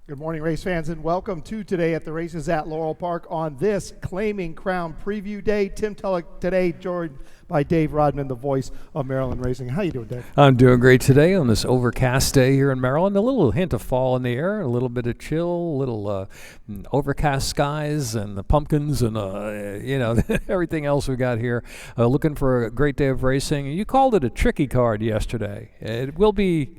Good morning, race fans, and welcome to Today at the Races at Laurel Park on this Claiming Crown Preview Day. Tim Tulloch today, joined by Dave Rodman, the voice of Maryland Racing. How you doing, Dave? I'm doing great today on this overcast day here in Maryland. A little hint of fall in the air, a little bit of chill, a little overcast skies and the pumpkins and, everything else we got here. Looking for a great day of racing. You called it a tricky card yesterday. It will be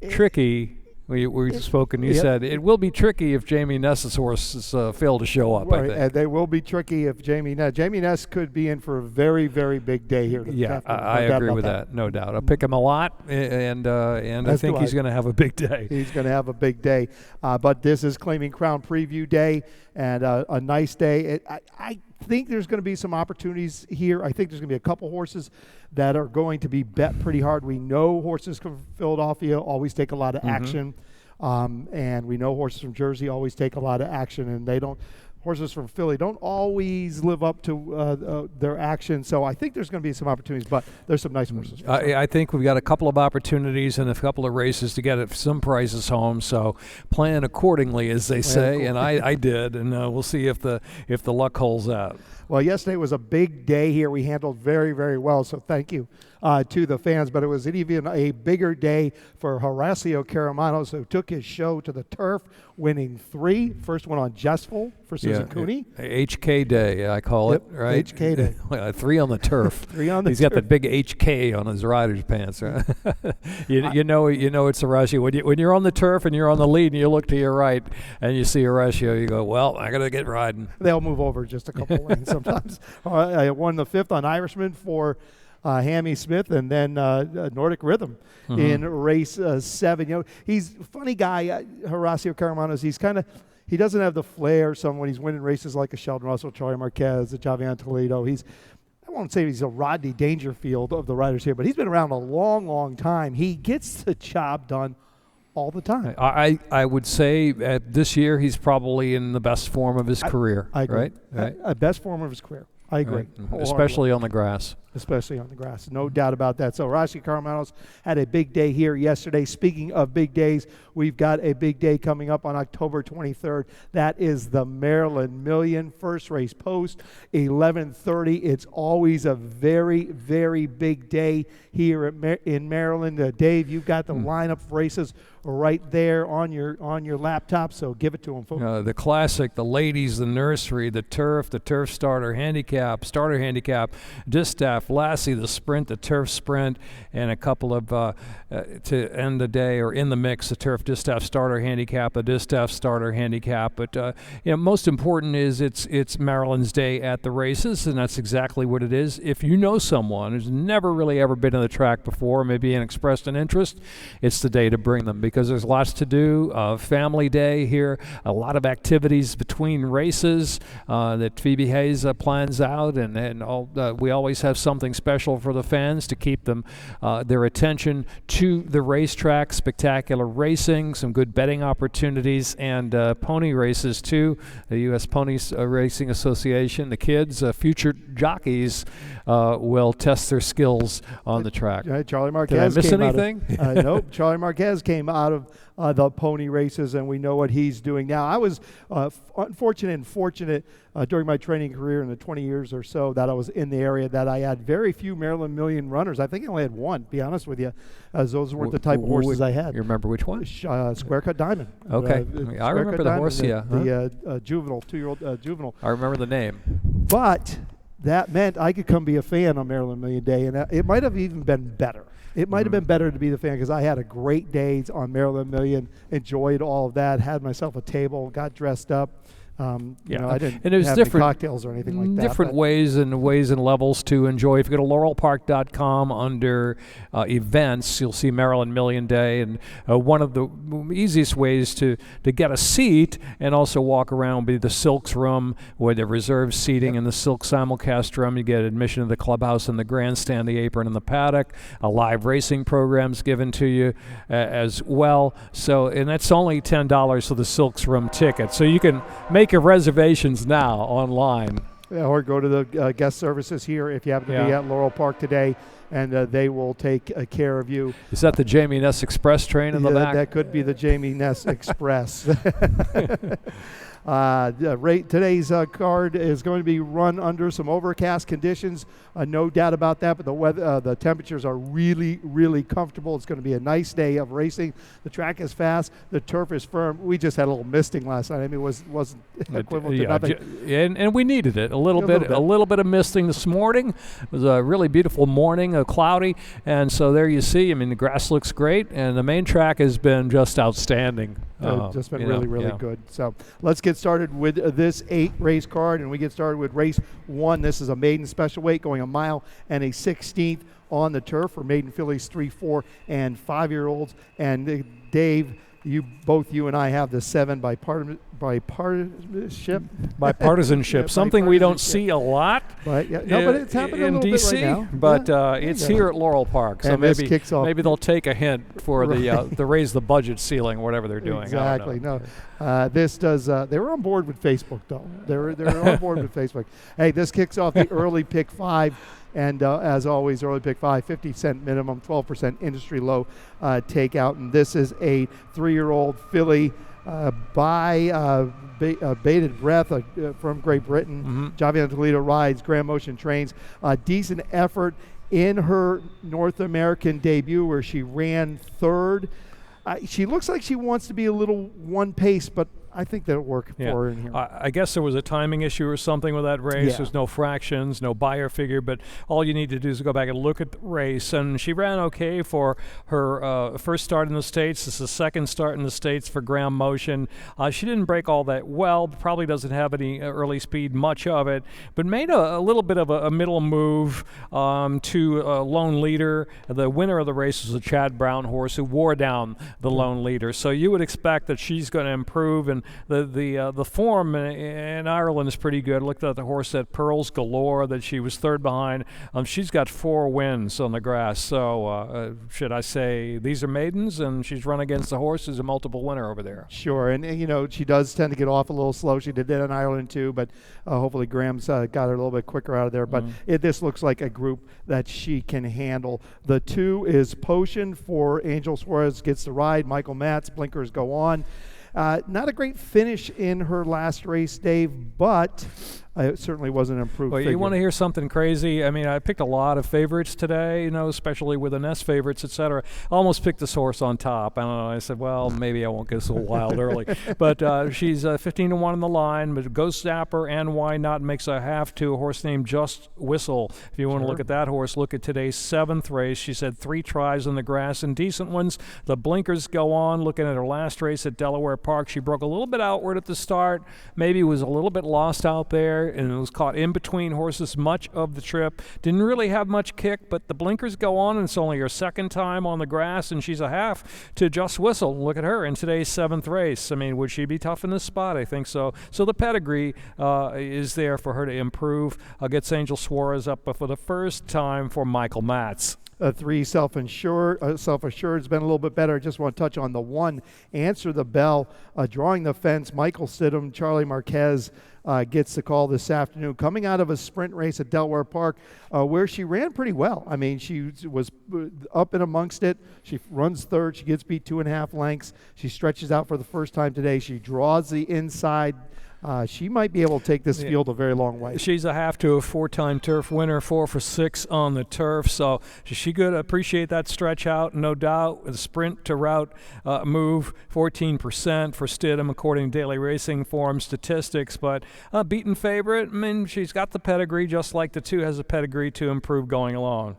tricky. We spoke and you said it will be tricky if Jamie Ness's horses fail to show up. Right, I think. and they will be tricky if Jamie Ness could be in for a very, very big day here. I agree with that, no doubt. I'll pick him a lot, and I think he's going to have a big day. He's going to have a big day, but this is Claiming Crown Preview Day, and a nice day. I think there's going to be some opportunities here. I think there's going to be a couple horses that are going to be bet pretty hard. We know horses from Philadelphia always take a lot of action, and we know horses from Jersey always take a lot of action, and horses from Philly don't always live up to their action. So I think there's going to be some opportunities, but there's some nice horses. I think we've got a couple of opportunities and a couple of races to get some prizes home. So plan accordingly, as they say, and I did, and we'll see if the luck holds out. Well, yesterday was a big day here. We handled very, very well, so thank you to the fans. But it was even a bigger day for Horacio Caramanos, who took his show to the turf, winning 3. First one on Jestful for Susan Cooney. HK Day, I call it, right? HK Day. 3 on the turf. 3 on the turf. He's got the big HK on his rider's pants, right? you know it's Horacio. When you're on the turf and you're on the lead and you look to your right and you see Horacio, you go, well, I got to get riding. They'll move over just a couple lanes sometimes. I won the 5th on Irishman for Hammy Smith, and then Nordic Rhythm in race 7. He's a funny guy, Horacio Caramanos. He doesn't have the flair when he's winning races like a Sheldon Russell, Charlie Marquez, a Javier Toledo. I won't say he's a Rodney Dangerfield of the riders here, but he's been around a long, long time. He gets the job done all the time. I would say this year he's probably in the best form of his career. I agree. Right? Best form of his career. I agree. Right. Especially on the grass. Especially on the grass. No doubt about that. So Horacio Caramanos had a big day here yesterday. Speaking of big days, we've got a big day coming up on October 23rd. That is the Maryland Million. First race post, 11:30. It's always a very, very big day here in Maryland. Dave, you've got the lineup of races right there on your laptop, so give it to them, folks. The classic, the ladies, the nursery, the turf starter handicap, distaff, Lassie, the sprint, the turf sprint, and a couple of to end the day or in the mix, the turf distaff starter handicap, a distaff starter handicap. But most important is it's Maryland's day at the races, and that's exactly what it is. If you know someone who's never really ever been on the track before, maybe expressed an interest, it's the day to bring them, because there's lots to do. Family day here, a lot of activities between races that Phoebe Hayes plans out, and we always have something special for the fans to keep them their attention to the racetrack. Spectacular racing, some good betting opportunities, and pony races too. The U.S. Pony Racing Association, the kids, future jockeys will test their skills on the track. Charlie Marquez. Did I miss anything? Nope. Charlie Marquez came out of the pony races, and we know what he's doing now. I was unfortunate and fortunate during my training career in the 20 years or so that I was in the area that I had very few Maryland Million runners. I think I only had one, to be honest with you, as those weren't the type of horses I had. You remember which one? Square Cut Diamond. Okay. I remember the horse, The juvenile, 2-year-old juvenile. I remember the name. But that meant I could come be a fan on Maryland Million Day, and it might have even been better. It might have been better to be the fan, because I had a great day on Maryland Million, enjoyed all of that, had myself a table, got dressed up. I didn't have any cocktails or anything like that. Different ways and levels to enjoy. If you go to laurelpark.com under events, you'll see Maryland Million Day, and one of the easiest ways to get a seat and also walk around will be the Silks Room, where the reserved seating in the Silk simulcast room. You get admission to the clubhouse and the grandstand, the apron, and the paddock. Live racing programs given to you as well. So, and that's only $10 for the Silks Room ticket. So you can make your reservations now online. Or go to the guest services here if you happen to be at Laurel Park today. and they will take care of you. Is that the Jamie Ness Express train in the back? That could be the Jamie Ness Express. Today's card is going to be run under some overcast conditions, no doubt about that, but the weather, the temperatures are really, really comfortable. It's going to be a nice day of racing. The track is fast. The turf is firm. We just had a little misting last night. I mean, it wasn't equivalent to nothing. And we needed it a little bit of misting this morning. It was a really beautiful morning, cloudy, and so there you see. I mean, the grass looks great, and the main track has been just outstanding. Just been really good. So let's get started with this 8-race card, and we get started with race 1. This is a maiden special weight going 1 mile and a 16th on the turf for maiden fillies 3, 4, and 5-year-olds. And Dave, you and I have the 7 by partisanship. Something we don't see a lot. But it's happening in a little DC, bit right now. But it's here at Laurel Park, so and maybe they'll take a hint for the raise the budget ceiling, whatever they're doing. Exactly. This does. They were on board with Facebook, though. They're on board with Facebook. Hey, this kicks off the early pick 5. And as always, early pick 5, 50-cent minimum, 12% industry low takeout. And this is a 3-year-old filly by Bated Breath from Great Britain. Mm-hmm. Javier Toledo rides, Grand Motion trains. Decent effort in her North American debut where she ran 3rd. She looks like she wants to be a little one pace, but I think that'll work for her in here. I guess there was a timing issue or something with that race. There's no fractions, no buyer figure, but all you need to do is go back and look at the race. And she ran okay for her first start in the States. This is the second start in the States for Grand Motion. She didn't break all that well, probably doesn't have any early speed, much of it, but made a little bit of a middle move to Lone Leader. The winner of the race was a Chad Brown horse who wore down the Lone Leader. So you would expect that she's going to improve, and the form in Ireland is pretty good. Looked at the horse at Pearls Galore that she was 3rd behind. She's got 4 wins on the grass. So should I say these are maidens, and she's run against the horse who's a multiple winner over there. Sure, and she does tend to get off a little slow. She did that in Ireland too, but hopefully Graham's got her a little bit quicker out of there. But this looks like a group that she can handle. The 2 is Potion for Angel Suarez, gets the ride. Michael Matz, blinkers go on. Not a great finish in her last race, Dave, but it certainly wasn't an improved figure. You want to hear something crazy? I mean, I picked a lot of favorites today, especially with the Ness favorites, etc. I almost picked this horse on top. I don't know. I said, well, maybe I won't get so wild early. But she's 15-1 on the line, but Ghost Zapper and Why Not makes a half to a horse named Just Whistle. If you want to look at that horse, look at today's 7th race. She's had 3 tries on the grass and decent ones. The blinkers go on. Looking at her last race at Delaware Park, she broke a little bit outward at the start, maybe was a little bit lost out there, and it was caught in between horses much of the trip. Didn't really have much kick, but the blinkers go on, and it's only her 2nd time on the grass, and she's a half to Just Whistle. Look at her in today's 7th race. I mean, would she be tough in this spot? I think so. So the pedigree is there for her to improve. Gets Angel Suarez up for the first time for Michael Matz. 3 self-assured has been a little bit better. I just want to touch on the 1, Answer the Bell, drawing the fence. Michael Stidham, Charlie Marquez gets the call this afternoon, coming out of a sprint race at Delaware Park where she ran pretty well. I mean, she was up and amongst it. She runs 3rd. She gets beat 2.5 lengths. She stretches out for the first time today. She draws the inside. She might be able to take this field a very long way. She's a half to a 4-time turf winner, 4 for 6 on the turf. So she could appreciate that stretch out, no doubt. The sprint to route move, 14% for Stidham, according to Daily Racing Form statistics. But beaten favorite, I mean, she's got the pedigree, just like the 2 has a pedigree to improve going along.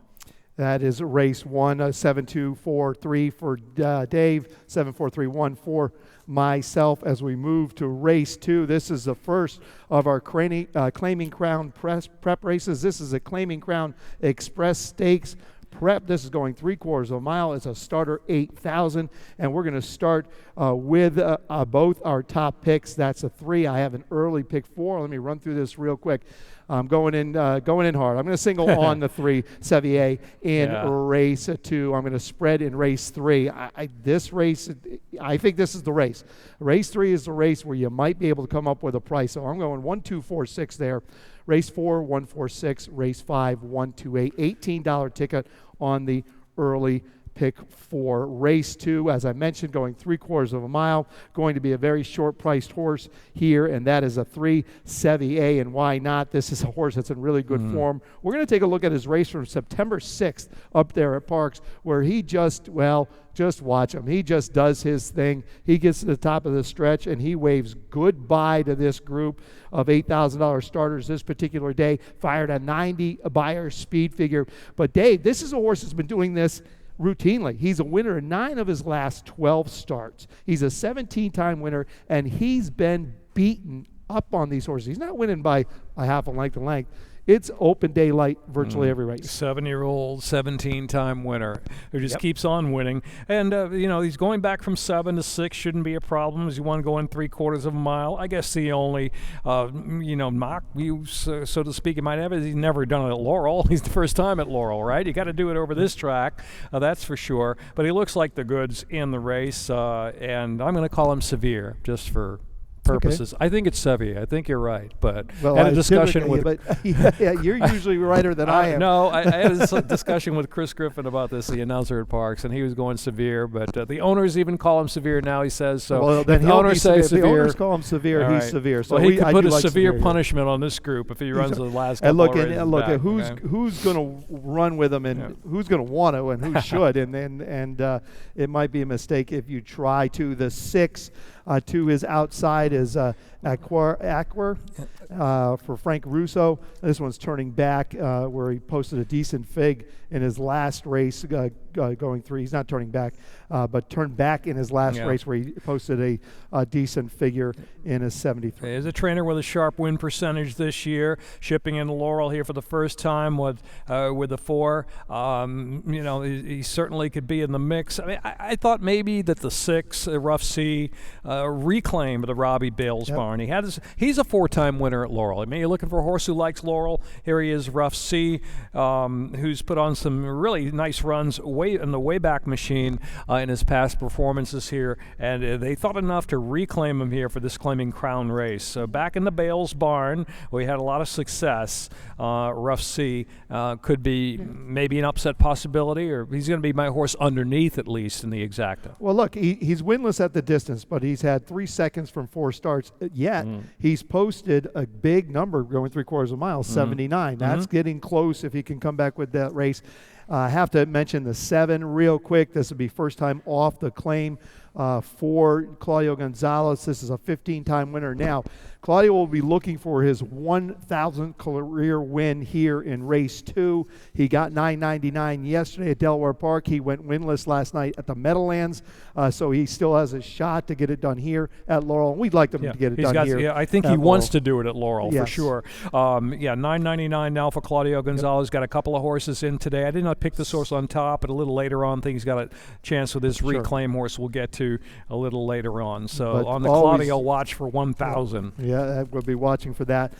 That is race 1, 7-2-4-3 for Dave, 7-4-3-1 for myself. As we move to race 2, this is the first of our Claiming Crown prep races. This is a Claiming Crown Express Stakes prep. This is going 3/4 of a mile. It's a starter 8,000, and we're going to start with both our top picks. That's a 3. I have an early pick 4. Let me run through this real quick. I'm going in hard. I'm going to single on the 3, Sevier, in race 2. I'm going to spread in race 3. This race I think this is the race. Race 3 is the race where you might be able to come up with a price. So I'm going 1, 2, 4, 6 there. Race 4, 1, 4, 6. Race 5, 1, 2, 8. $18 ticket on the early pick 4. Race 2, as I mentioned, going 3/4 of a mile, going to be a very short-priced horse here, and that is a 3, Sevier, and why not? This is a horse that's in really good form. We're going to take a look at his race from September 6th up there at Parks, where he just watch him. He just does his thing. He gets to the top of the stretch, and he waves goodbye to this group of $8,000 starters this particular day. Fired a 90 Beyer speed figure. But, Dave, this is a horse that's been doing this routinely. He's a winner in 9 of his last 12 starts. He's a 17-time winner, and he's been beaten up on these horses. He's not winning by a half a length. It's open daylight virtually every race. 7-year-old, 17-time winner who just keeps on winning. And, he's going back from 7 to 6 shouldn't be a problem as you want to go in 3/4 of a mile. I guess the only, knock you, so to speak, he might have is he's never done it at Laurel. He's the first time at Laurel, right? You got to do it over this track, that's for sure. But he looks like the goods in the race, and I'm going to call him Severe just for purposes. Okay. I think it's Sevier. I think you're right, but had a discussion with. You're usually righter than I am. No, I had a discussion with Chris Griffin about this, the announcer at Parks, and he was going Severe, but the owners even call him Severe now. He says so. Well, then the owners say Severe. The owners call him Severe. He's Severe. So well, he could put a severe punishment on this group if he runs the last. And look, who's going to run with him, and who's going to want to, and who should, and it might be a mistake if you try to. The 6. To his outside is Acquer for Frank Russo. This one's turning back where he posted a decent fig in his last race going 3. He's not turning back, but turned back in his last race where he posted a decent figure in his 73. He's a trainer with a sharp win percentage this year, shipping into Laurel here for the first time with the 4. He certainly could be in the mix. I mean, I thought maybe that the 6, Rough Sea, reclaimed the Robbie Bales barn. He's a 4-time winner at Laurel. I mean, you're looking for a horse who likes Laurel. Here he is, Rough Sea, who's put on some really nice runs in the Wayback Machine in his past performances here, and they thought enough to reclaim him here for this Claiming Crown race. So back in the Bales barn, we had a lot of success. Rough Sea could be maybe an upset possibility, or he's going to be my horse underneath at least in the exacta. Well, look, he's winless at the distance, but he's had 3 seconds from 4 starts. Yet he's posted a big number going 3/4 of a mile, 79. That's getting close if he can come back with that race. I have to mention the 7 real quick. This will be first time off the claim for Claudio Gonzalez. This is a 15-time winner. Now, Claudio will be looking for his 1,000th career win here in race 2. He got $9.99 yesterday at Delaware Park. He went winless last night at the Meadowlands, so he still has a shot to get it done here at Laurel. We'd like him to get it done here. Yeah, I think he wants to do it at Laurel for sure. $9.99 now for Claudio Gonzalez. Got a couple of horses in today. I did not pick this horse on top, but a little later on, I think he's got a chance with his reclaim horse we'll get to a little later on. So but on the Claudio watch for 1,000. Yeah, we'll be watching for that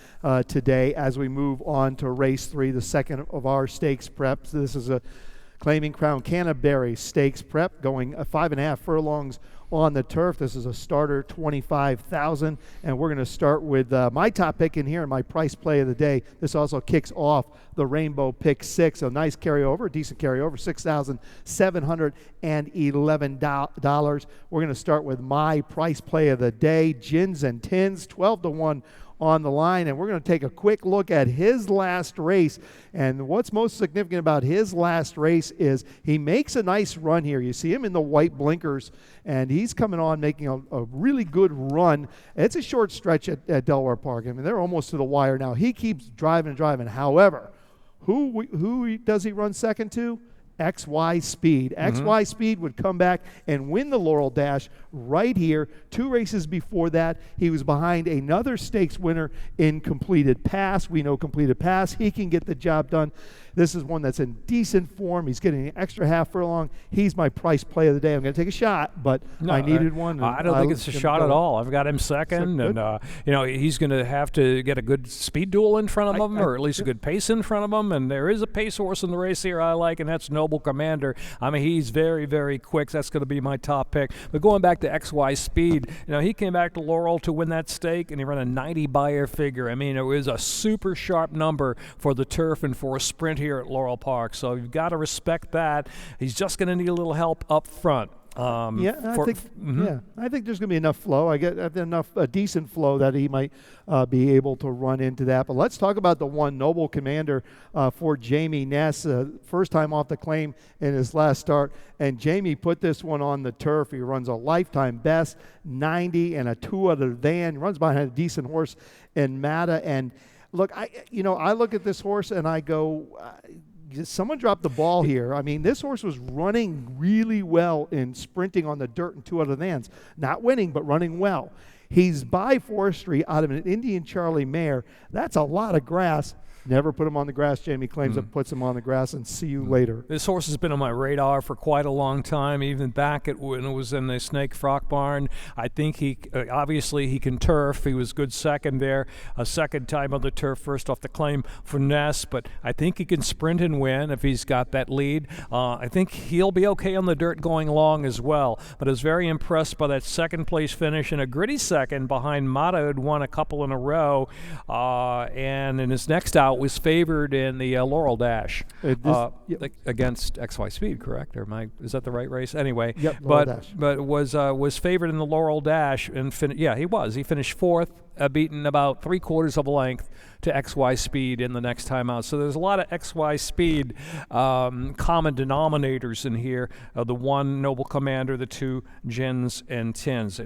today as we move on to race 3, the second of our stakes preps. This is a Claiming Crown Canterbury stakes prep going 5.5 furlongs on the turf. This is a starter, 25,000, and we're going to start with my top pick in here and my price play of the day. This also kicks off the Rainbow Pick 6, a nice carryover, decent carryover, $6,711. We're going to start with my price play of the day, Gins and Tins, 12-1 on the line, and we're going to take a quick look at his last race. And what's most significant about his last race is he makes a nice run here. You see him in the white blinkers, and he's coming on making a really good run. It's a short stretch at Delaware Park. I mean, they're almost to the wire now. He keeps driving and driving. However, who does he run second to? XY Speed. XY Speed would come back and win the Laurel Dash right here. 2 races before that, he was behind another stakes winner in Completed Pass. We know Completed Pass, he can get the job done. This is one that's in decent form. He's getting an extra half furlong. He's my price play of the day. I'm going to take a shot, but I needed one. I don't think it's a shot at all. I've got him second, and he's going to have to get a good speed duel in front of him, or at least a good pace in front of him. And there is a pace horse in the race here I like, and that's Noble Commander. I mean, he's very, very quick. That's going to be my top pick. But going back to XY Speed, he came back to Laurel to win that stake, and he ran a 90 buyer figure. I mean, it was a super sharp number for the turf and for a sprint here at Laurel Park. So you've got to respect that. He's just going to need a little help up front. I think there's going to be enough flow. I get a decent flow that he might be able to run into that. But let's talk about the one Noble Commander for Jamie Ness. First time off the claim in his last start. And Jamie put this one on the turf. He runs a lifetime best, 90 and a 2 out of the van. He runs behind a decent horse in Mata. And look, I look at this horse and I go, someone dropped the ball here. I mean, this horse was running really well in sprinting on the dirt and 2 out of the vans. Not winning, but running well. He's by Forestry out of an Indian Charlie mare. That's a lot of grass. Never put him on the grass. Jamie claims it puts him on the grass, and see you later. This horse has been on my radar for quite a long time, even back when it was in the Snake Frock Barn. I think he can turf. He was good second there, a second time on the turf, first off the claim for Ness, but I think he can sprint and win if he's got that lead. I think he'll be okay on the dirt going long as well, but I was very impressed by that second place finish and a gritty second behind Mata, who'd won a couple in a row, and in his next out was favored in the Laurel Dash against XY Speed, correct? Or is that the right race? Anyway, but was favored in the Laurel Dash and he finished fourth, beaten about 3/4 of a length to XY Speed in the next time out. So there's a lot of XY Speed common denominators in here. The one Noble Commander, the 2 Gins and Tins.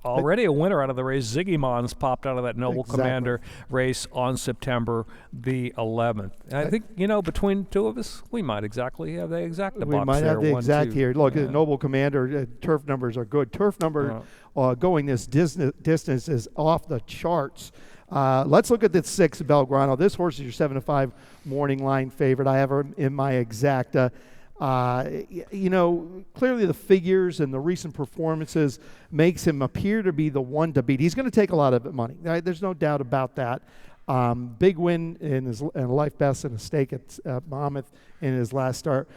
Already a winner out of the race. Ziggy Mons popped out of that Noble Commander race on September the 11th. And I think, between two of us, we might exactly have the exact box there. We might have the exact here. Look, the Noble Commander, turf numbers are good. Turf number going this distance is off the charts. Let's look at the 6 Belgrano. This horse is your 7-5 morning line favorite. I have her in my exact. Clearly the figures and the recent performances makes him appear to be the one to beat. He's going to take a lot of money. There's no doubt about that. Big win in life best and a stake at Monmouth in his last start.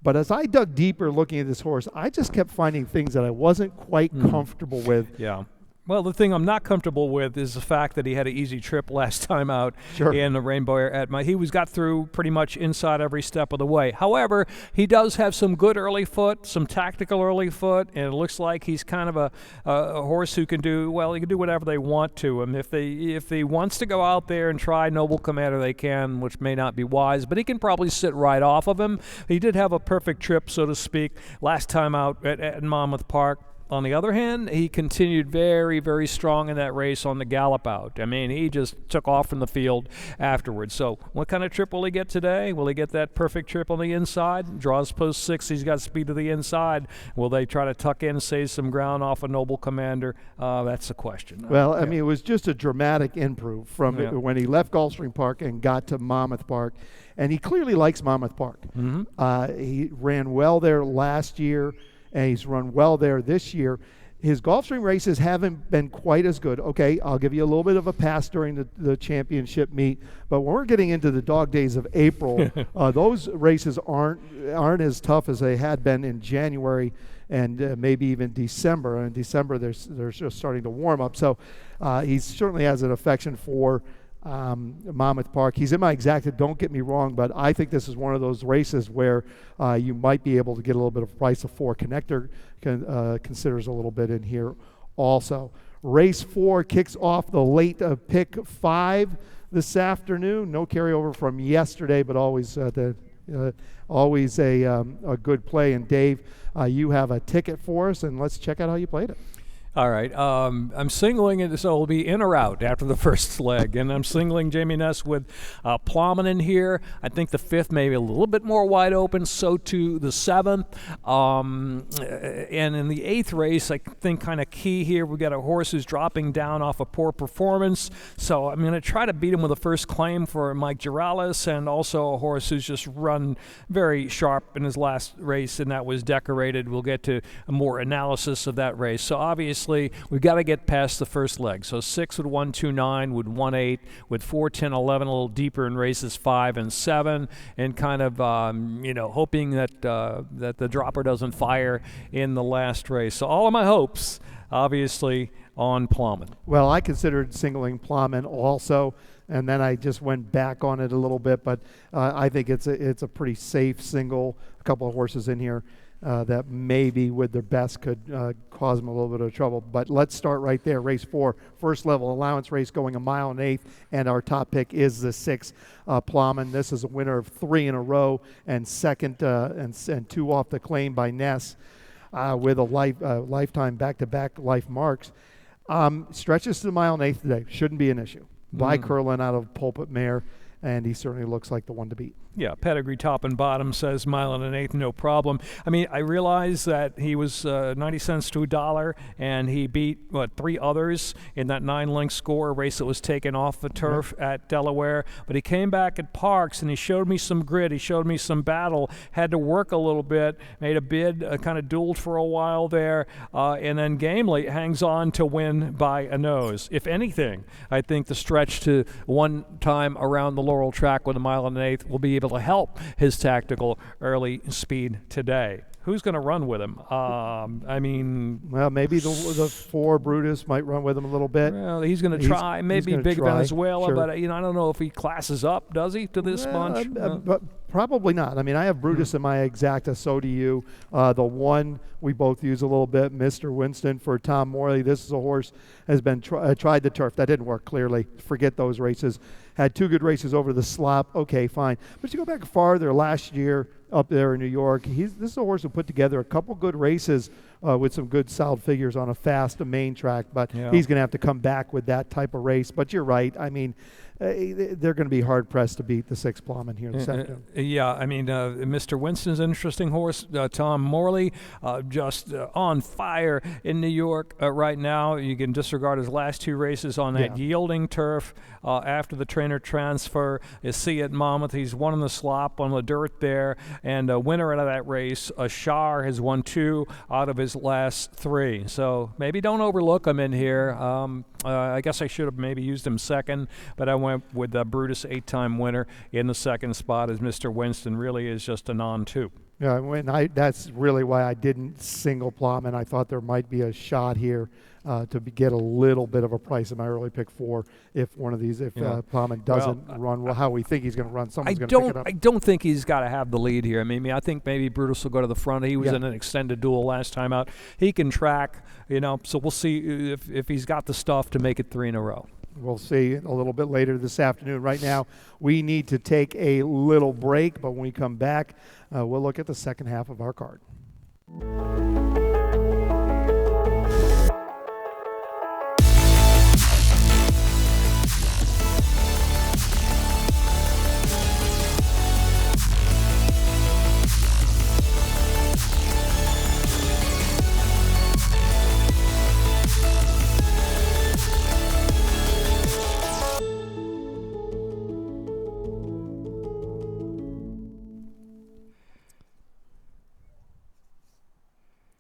But as I dug deeper looking at this horse, I just kept finding things that I wasn't quite comfortable with. Yeah. Well, the thing I'm not comfortable with is the fact that he had an easy trip last time out in the Rainbow Air He got through pretty much inside every step of the way. However, he does have some good early foot, some tactical early foot, and it looks like he's kind of a horse who can do whatever they want to him. If he wants to go out there and try Noble Commander, they can, which may not be wise, but he can probably sit right off of him. He did have a perfect trip, so to speak, last time out at Monmouth Park. On the other hand, he continued very, very strong in that race on the gallop out. I mean, he just took off from the field afterwards. So what kind of trip will he get today? Will he get that perfect trip on the inside? Draws post 6. He's got speed to the inside. Will they try to tuck in, save some ground off a Noble Commander? That's the question. Well, I mean, it was just a dramatic improve from when he left Gulfstream Park and got to Monmouth Park. And he clearly likes Monmouth Park. He ran well there last year, and he's run well there this year. His Gulfstream races haven't been quite as good. Okay, I'll give you a little bit of a pass during the championship meet, but when we're getting into the dog days of April, those races aren't as tough as they had been in January and maybe even December. And in December, they're just starting to warm up. So he certainly has an affection for Monmouth Park. He's in my exacta, don't get me wrong, but I think this is one of those races where you might be able to get a little bit of price of 4. Connector considers a little bit in here also. Race 4 kicks off the late pick 5 this afternoon. No carryover from yesterday, but always a good play. And Dave, you have a ticket for us, and let's check out how you played it. All right. I'm singling it, so it'll be in or out after the first leg. And I'm singling Jamie Ness with Plowman in here. I think the 5th may be a little bit more wide open, so too the 7th. And in the 8th race, I think kind of key here, we've got a horse who's dropping down off a poor performance. So I'm going to try to beat him with a first claim for Mike Girales, and also a horse who's just run very sharp in his last race, and that was Decorated. We'll get to more analysis of that race. So obviously, we've got to get past the first leg. So 6 with 129, with 1-8, with 4, 10, 11, a little deeper in races 5 and 7, and kind of hoping that that the dropper doesn't fire in the last race. So all of my hopes, obviously, on Plowman. Well, I considered singling Plowman also, and then I just went back on it a little bit, but I think it's a pretty safe single. A couple of horses in here that maybe with their best could cause them a little bit of trouble. But let's start right there. Race 4, first level allowance race, going 1 mile and 1/8, and our top pick is the 6 Plowman. This is a winner of 3 in a row, and second and 2 off the claim by Ness with a lifetime back-to-back life marks. Stretches to the 1 mile and 1/8 today. Shouldn't be an issue. By Curlin out of Pulpit Mare, and he certainly looks like the one to beat. Yeah, pedigree top and bottom, says 1 mile and 1/8, no problem. I mean, I realize that he was 90 cents to $1, and he beat, 3 others in that 9-length score, a race that was taken off the turf at Delaware. But he came back at Parks, and he showed me some grit. He showed me some battle, had to work a little bit, made a bid, kind of dueled for a while there, and then gamely hangs on to win by a nose. If anything, I think the stretch to one time around the Laurel track with 1 mile and 1/8 will be able to help his tactical early speed today. Who's going to run with him? I mean... Well, maybe the 4 Brutus might run with him a little bit. Well, he's going to try. Maybe Big Venezuela, sure. But I don't know if he classes up, does he, to this bunch? But probably not. I mean, I have Brutus in my exacta, so do you. The one we both use a little bit, Mr. Winston for Tom Morley. This is a horse has been tried the turf. That didn't work, clearly. Forget those races. Had 2 good races over the slop. Okay, fine. But you go back farther, last year up there in New York, this is a horse who put together a couple good races with some good solid figures on a fast main track, but he's going to have to come back with that type of race. But you're right. I mean, they're going to be hard-pressed to beat the 6 Plowman here this afternoon. Yeah, I mean, Mr. Winston's an interesting horse. Tom Morley, just on fire in New York right now. You can disregard his last 2 races on that yielding turf after the trainer transfer. You see at Monmouth, he's won in the slop on the dirt there, and a winner out of that race. Shar has won 2 out of his last 3. So maybe don't overlook him in here. I guess I should have maybe used him second, but I went with Brutus, 8-time winner in the second spot, as Mr. Winston really is just a non-2. Yeah, that's really why I didn't single Plowman. I thought there might be a shot here to get a little bit of a price in my early pick 4 if one of these, Plowman doesn't run how we think he's going to run. Someone's going to pick it up. I don't think he's got to have the lead here. I mean, I think maybe Brutus will go to the front. He was in an extended duel last time out. He can track, so we'll see if he's got the stuff to make it 3 in a row. We'll see a little bit later this afternoon. Right now, we need to take a little break, but when we come back, we'll look at the second half of our card.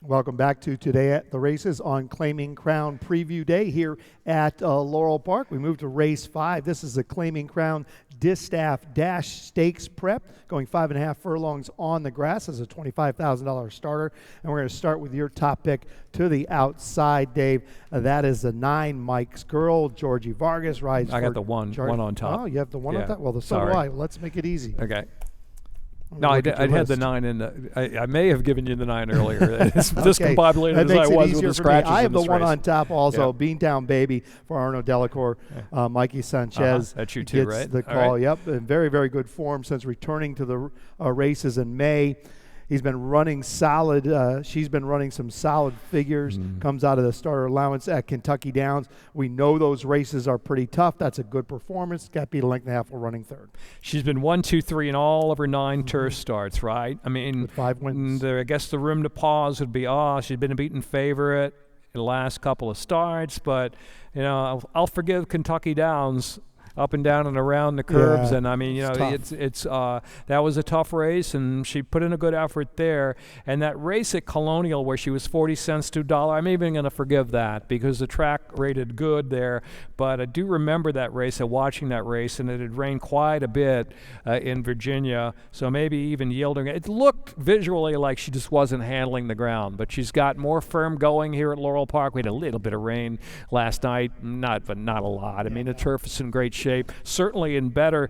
Welcome back to Today at the Races on Claiming Crown Preview Day here at Laurel Park. We move to race 5. This is the Claiming Crown Distaff Dash Stakes Prep, going 5.5 furlongs on the grass as a $25,000 starter. And we're going to start with your top pick to the outside, Dave. That is the 9, Mike's Girl. Georgie Vargas rides. I got the one on top. Oh, you have the one on top? Well, so do I. Let's make it easy. Okay. No, I'd had the 9 in I may have given you the 9 earlier. It's discombobulated as I was with the scratches. I have the one race. on top also. Beantown Baby for Arno Delacour. Mikey Sanchez That's you too, gets right? the call. Right. Yep, in very, very good form since returning to the races in May. He's been running solid. She's been running some solid figures. Comes out of the starter allowance at Kentucky Downs. We know those races are pretty tough. That's a good performance. Got beat a length and a half while running third. She's been 1, 2, 3 in all of her 9 turf starts, right? I mean, with 5 wins. I guess the room to pause would be, she's been a beaten favorite in the last couple of starts, but I'll forgive Kentucky Downs up and down and around the curbs, and I mean, it's that was a tough race, and she put in a good effort there. And that race at Colonial where she was 40 cents to $1, I'm even going to forgive that because the track rated good there. But I do remember that race and watching that race, and it had rained quite a bit in Virginia, so maybe even yielding. It looked visually like she just wasn't handling the ground, but she's got more firm going here at Laurel Park. We had a little bit of rain last night, but not a lot. I mean, the turf is in great shape, certainly in better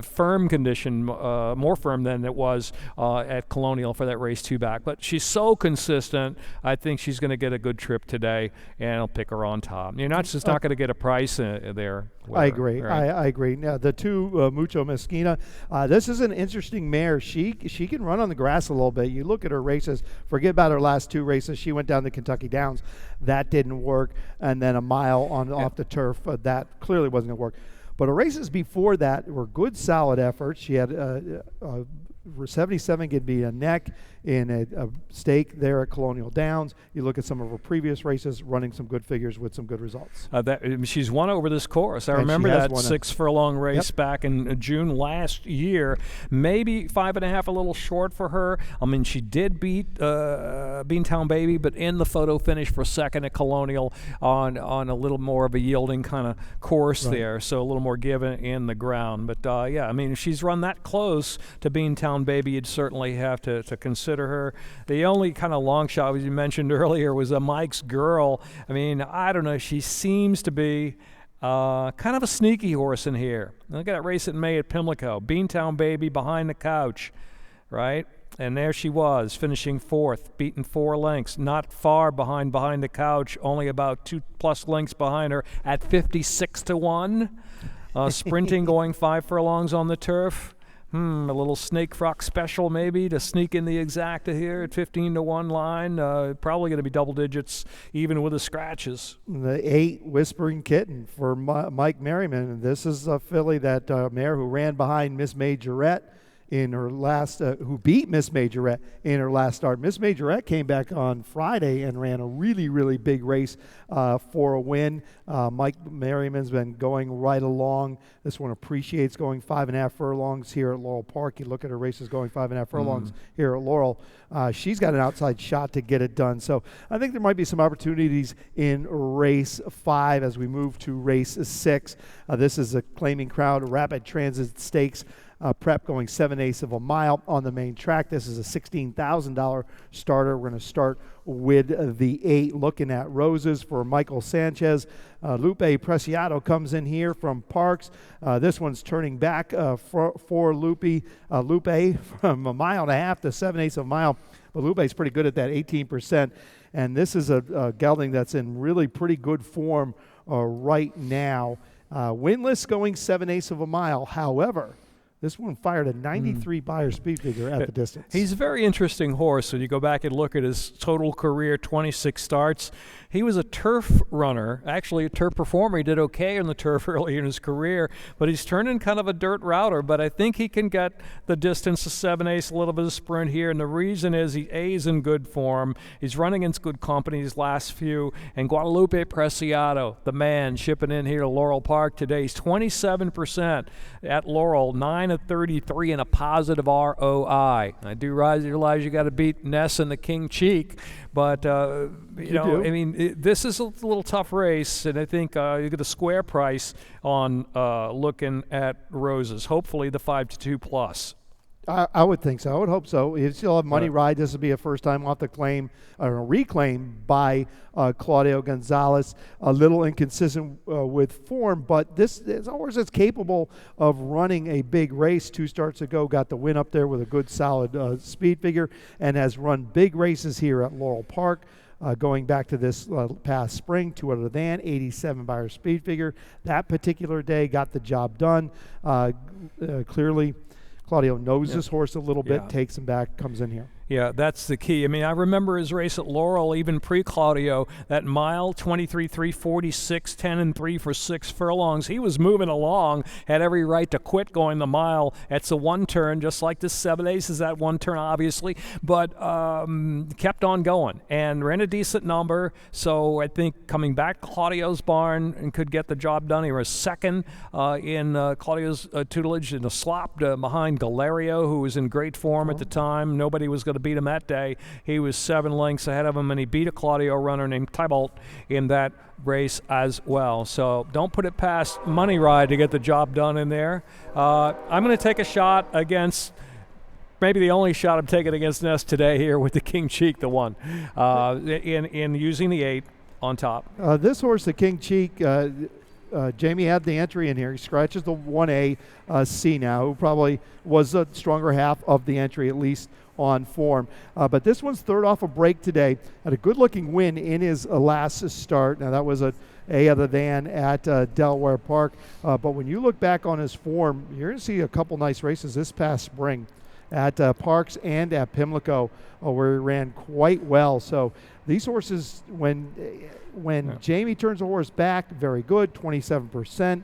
firm condition, more firm than it was at Colonial for that race 2 back. But she's so consistent. I think she's going to get a good trip today, and I'll pick her on top. You're not just not going to get a price there. I agree. Right? I agree. Now the 2 Mucho Mezquina. This is an interesting mare. She can run on the grass a little bit. You look at her races. Forget about her last 2 races. She went down to Kentucky Downs. That didn't work, and then a mile off the turf. That clearly wasn't going to work. But her races before that were good, solid efforts. She had 77 could be a neck in a stake there at Colonial Downs. You look at some of her previous races, running some good figures with some good results. She's won over this course. I remember that 6 furlong race back in June last year. Maybe 5.5 a little short for her. I mean, she did beat Beantown Baby, but in the photo finish for second at Colonial on a little more of a yielding kind of course there, so a little more given in the ground. But I mean, if she's run that close to Beantown Baby, you'd certainly have to consider her. The only kind of long shot, as you mentioned earlier, was a Mike's Girl. I mean, I don't know. She seems to be kind of a sneaky horse in here. Look at that race in May at Pimlico. Beantown Baby behind the couch, right? And there she was, finishing 4th, beaten 4 lengths, not far behind the couch, only about 2+ lengths behind her at 56 to 1. Sprinting, going 5 furlongs on the turf. A little snake frock special maybe to sneak in the exacta here at 15 to 1 line. Probably going to be double digits even with the scratches. The 8 Whispering Kitten for Mike Merriman. This is a filly that mare who ran behind Miss Majorette in her last, who beat Miss Majorette in her last start. Miss Majorette came back on Friday and ran a really, really big race for a win. Mike Merriman's been going right along. This one appreciates going 5.5 furlongs here at Laurel Park. You look at her races going 5.5 furlongs here at Laurel. She's got an outside shot to get it done. So I think there might be some opportunities in race 5 as we move to race 6. This is a Claiming Crown Rapid Transit Stakes. Prep going 7/8 of a mile on the main track. This is a $16,000 starter. We're going to start with the 8, looking at roses for Michael Sanchez. Lupe Preciado comes in here from Parks. This one's turning back for Lupe. Lupe from 1.5 miles to 7/8 of a mile. But Lupe's pretty good at that, 18%. And this is a gelding that's in really pretty good form right now. Winless going 7/8 of a mile. However, this one fired a 93 Beyer speed figure at the distance. He's a very interesting horse. When you go back and look at his total career, 26 starts. He was a turf runner, actually a turf performer. He did okay on the turf early in his career, but he's turned in kind of a dirt router. But I think he can get the distance to 7/8, a little bit of sprint here. And the reason is he's in good form. He's running against good company his last few. And Guadalupe Preciado, the man, shipping in here to Laurel Park today. He's 27% at Laurel, 9 of 33 and a positive ROI. I do realize you got to beat Ness and the King Cheek, but I mean, this is a little tough race, and I think you get a square price on looking at roses. Hopefully, the 5 to 2 plus. I would think so. I would hope so. You still have Money Ride. This will be a first time off the claim, or a reclaim by Claudio Gonzalez. A little inconsistent with form, but this is a horse that's capable of running a big race. 2 starts ago, got the win up there with a good solid speed figure, and has run big races here at Laurel Park. Going back to this past spring, 2 out of the van, 87 Beyer speed figure. That particular day got the job done. Clearly Claudio knows this horse a little bit, Yeah. takes him back, comes in here. Yeah, that's the key. I mean, I remember his race at Laurel, even pre-Claudio, that mile, 23:3:46, 10 and 3 for 6 furlongs. He was moving along, had every right to quit going the mile. It's a one turn, just like the 7 Aces, that one turn, obviously, but kept on going and ran a decent number. So I think coming back Claudio's barn and could get the job done. He was second in Claudio's tutelage in a slop behind Galerio, who was in great form at the time. Nobody was going to beat him that day. He was 7 lengths ahead of him, and he beat a Claudio runner named Tybalt in that race as well. So don't put it past Money Ride to get the job done in there. I'm going to take a shot against, maybe the only shot I'm taking against Ness today here with the King Cheek, the one, in using the 8 on top. This horse, the King Cheek, Jamie had the entry in here. He scratches the 1A C now, who probably was a stronger half of the entry, at least on form. But this one's third off a break today. Had a good-looking win in his last start. Now, that was a other than at Delaware Park. But when you look back on his form, you're going to see a couple nice races this past spring at Parks and at Pimlico, where he ran quite well. So these horses, when Jamie turns a horse back, very good, 27%.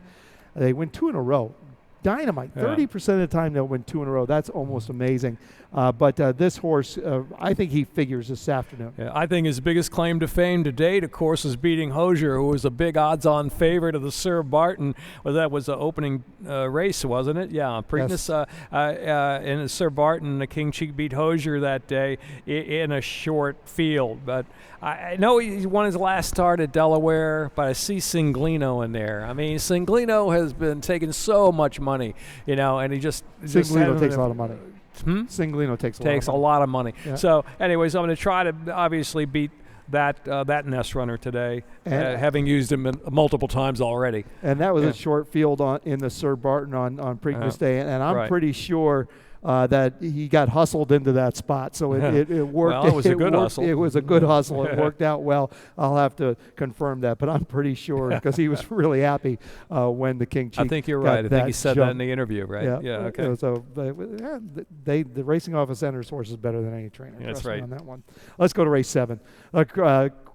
They win 2 in a row. Dynamite. 30% of the time they'll win 2 in a row. That's almost amazing. But this horse, I think he figures this afternoon. Yeah, I think his biggest claim to fame to date, of course, is beating Hosier, who was a big odds-on favorite of the Sir Barton. Well, that was the opening race, wasn't it? Yeah, Preakness. Yes. In Sir Barton, the King Cheek beat Hosier that day in a short field. But I know he won his last start at Delaware, but I see Singlino in there. I mean, Singlino has been taking so much money, and he just Singlino takes a lot of money. Singlino takes a lot of money. Yeah. So, anyways, I'm going to try to obviously beat that Ness runner today, having used him multiple times already. And that was a short field in the Sir Barton on Preakness Day, and I'm pretty sure that he got hustled into that spot. So it worked. Well, it was a good hustle. It was a good hustle. It worked out well. I'll have to confirm that, but I'm pretty sure because he was really happy when the King Cheek. I think you're right. I think he said that in the interview, right? Yeah. Okay. So the Racing Office enters horse is better than any trainer. That's right. On that one. Let's go to race 7.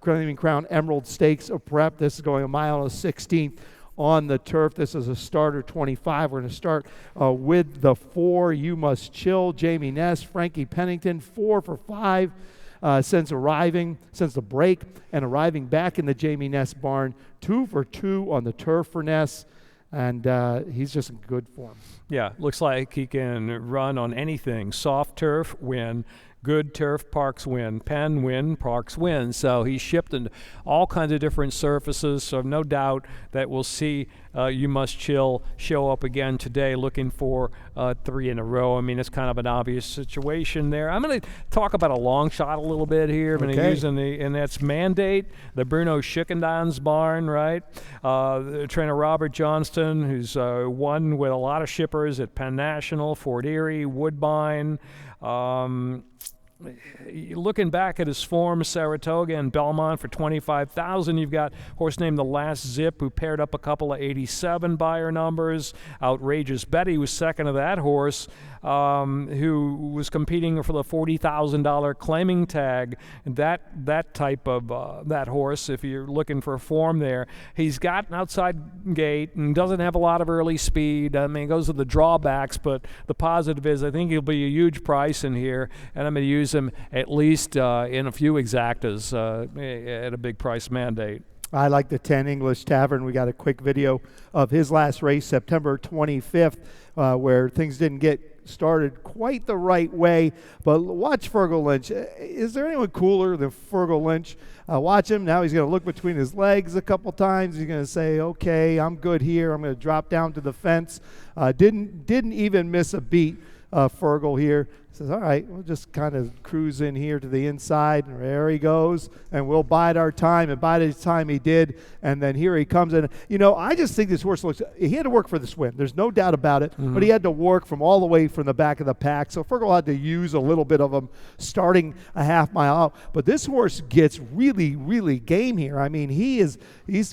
Claiming Crown Emerald Stakes of Prep. This is going a mile and a 16th. On the turf. This is a starter 25. We're going to start with the 4, You Must Chill, Jamie Ness, Frankie Pennington, 4 for 5 since the break, and arriving back in the Jamie Ness barn, 2 for 2 on the turf for Ness, and he's just in good form. Yeah, looks like he can run on anything. Soft turf, win. Good turf, Parks win. Penn win, Parks win. So he's shipped into all kinds of different surfaces. So no doubt that we'll see You Must Chill show up again today, looking for 3 in a row. I mean, it's kind of an obvious situation there. I'm going to talk about a long shot a little bit here. I'm going to use and that's Mandate, the Bruno Schickendan's barn, right? Trainer Robert Johnston, who's won with a lot of shippers at Penn National, Fort Erie, Woodbine. Looking back at his form, Saratoga and Belmont for $25,000. You've got a horse named The Last Zip, who paired up a couple of 87 buyer numbers. Outrageous Betty was second of that horse, who was competing for the $40,000 claiming tag. That type of that horse, if you're looking for a form there, he's got an outside gate and doesn't have a lot of early speed. I mean, it goes to the drawbacks, but the positive is I think he'll be a huge price in here, and I'm going to use him at least in a few exactas at a big price Mandate. I like the 10 English Tavern. We got a quick video of his last race, September 25th, where things didn't get started quite the right way. But watch Fergal Lynch. Is there anyone cooler than Fergal Lynch? Watch him. Now he's going to look between his legs a couple times. He's going to say, okay, I'm good here. I'm going to drop down to the fence. Didn't even miss a beat, Fergal here. Says, all right, we'll just kind of cruise in here to the inside, and there he goes, and we'll bide our time. And by the time he did, and then here he comes in. You know, I just think this horse he had to work for this win. There's no doubt about it, but he had to work from all the way from the back of the pack. So Fergal had to use a little bit of him starting a half mile out. But this horse gets really, really game here. I mean, he's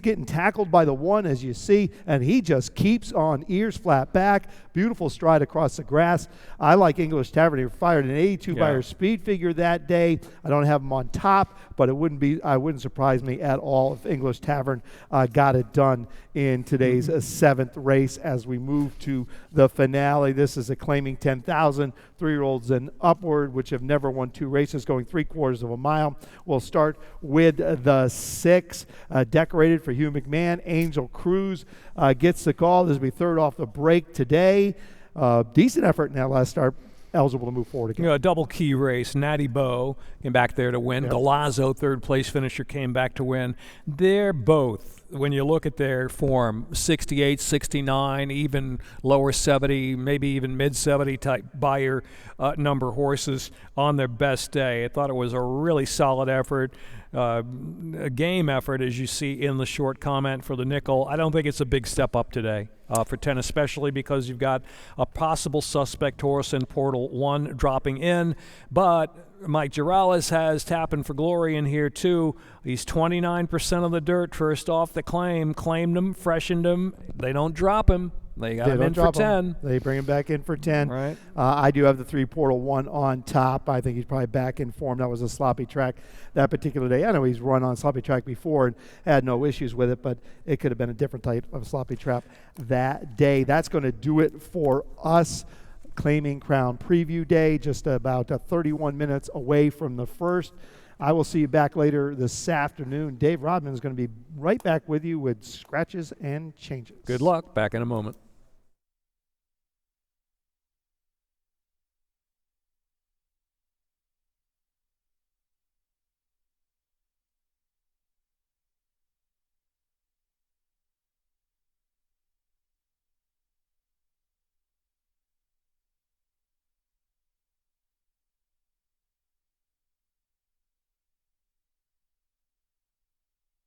getting tackled by the one, as you see, and he just keeps on, ears flat back, beautiful stride across the grass. I like English Tavern. He fired an 82 by her speed figure that day. I don't have him on top, but it wouldn't surprise me at all if English Tavern got it done in today's seventh race as we move to the finale. This is a claiming 10,000 3-year-olds and upward, which have never won 2 races, going 3/4 of a mile. We'll start with the 6, decorated for Hugh McMahon. Angel Cruz gets the call. This will be third off the break today. Decent effort in that last start. Eligible to move forward again. You know, a double key race. Natty Bow came back there to win. Yep. Galazzo, third place finisher, came back to win. They're both, when you look at their form, 68, 69, even lower 70, maybe even mid 70 type buyer number horses on their best day. I thought it was a really solid effort. A game effort, as you see in the short comment for the nickel. I don't think it's a big step up today for 10, especially because you've got a possible suspect horse in Portal 1 dropping in. But Mike Girales has Tappin' for Glory in here too. He's 29% of the dirt first off the claim. Claimed him, freshened him. They don't drop him. They got him in for 10. They bring him back in for 10. Right. I do have the 3 Portal 1 on top. I think he's probably back in form. That was a sloppy track that particular day. I know he's run on sloppy track before and had no issues with it, but it could have been a different type of sloppy trap that day. That's going to do it for us. Claiming Crown Preview Day, just about 31 minutes away from the first. I will see you back later this afternoon. Dave Rodman is going to be right back with you with scratches and changes. Good luck. Back in a moment.